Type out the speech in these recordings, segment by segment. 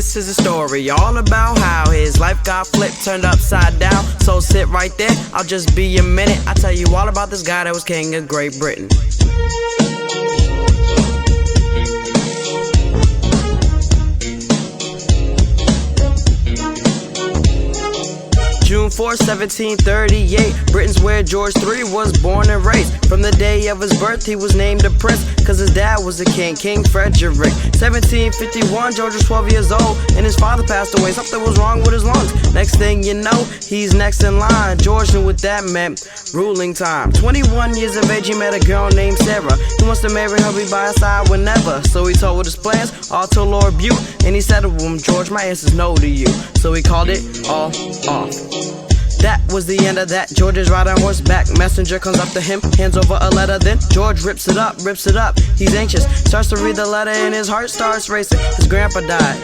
This is a story all about how his life got flipped, turned upside down. So sit right there, I'll just be a minute. I'll tell you all about this guy that was king of Great Britain. June 4, 1738, Britain's where George III was born and raised. From the day of his birth, he was named a prince, cause his dad was a king, King Frederick. 1751, George was 12 years old, and his father passed away. Something was wrong with his lungs. Next thing you know, he's next in line. George knew what that meant, ruling time. 21 years of age, he met a girl named Sarah. He wants to marry her, be by his side whenever. So he told his plans, all to Lord Bute, and he said to him, George, my answer's no to you. So he called it all off. That was the end of that. George is riding horseback. Messenger comes up to him, hands over a letter. Then George rips it up. He's anxious, starts to read the letter, and his heart starts racing. His grandpa died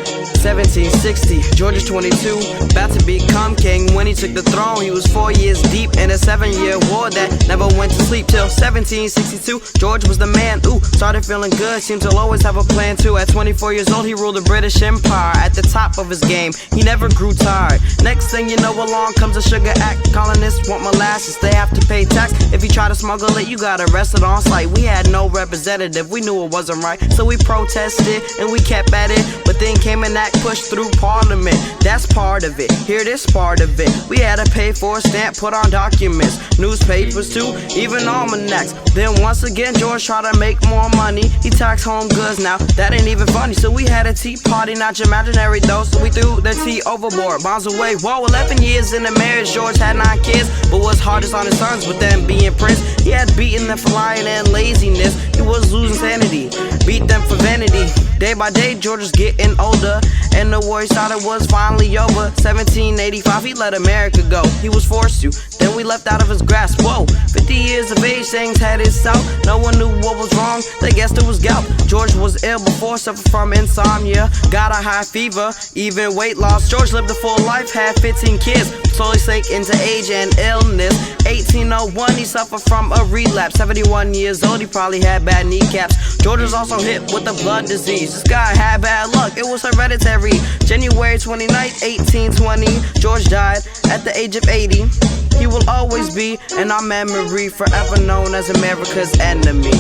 1760. George is 22, about to become king. When he took the throne, he was 4 years deep in a 7-year war that never went to sleep till 1762. George was the man, started feeling good. Seemed to always have a plan too. At 24 years old, he ruled the British Empire at the top of his game. He never grew tired. Next thing you know, along comes a sugar act. Colonists want molasses, they have to pay tax. If you try to smuggle it, you got arrested on sight. We had no representative, we knew it wasn't right, so we protested and we kept at it. But then came an act pushed through Parliament. That's part of it. Hear this part of it. We had to pay for a stamp, put on documents, newspapers too, even almanacs. Then once again, George tried to make more money. He taxed home goods now. That ain't even funny. So we had a tea party, not imaginary though. So we threw the tea overboard, miles away. Whoa, 11 years in the marriage. George had 9 kids, but was hardest on his sons with them being prince. He had beaten them for lying and laziness. He was losing sanity, beat them for vanity. Day by day, George was getting older, and the war he started was finally over. 1785, he let America go. He was forced to, then we left out of his grasp. Whoa, 50 years of age, things headed south. No one knew what was wrong, they guessed it was gout. George was ill before, suffered from insomnia, got a high fever, even weight loss. George lived a full life, had 15 kids, slowly sank into age and illness. 1801, he suffered from a relapse. 71 years old, he probably had bad kneecaps. George was also hit with a blood disease. This guy had bad luck, it was hereditary. January 29th, 1820, George died at the age of 80. He will always be in our memory, forever known as America's enemy.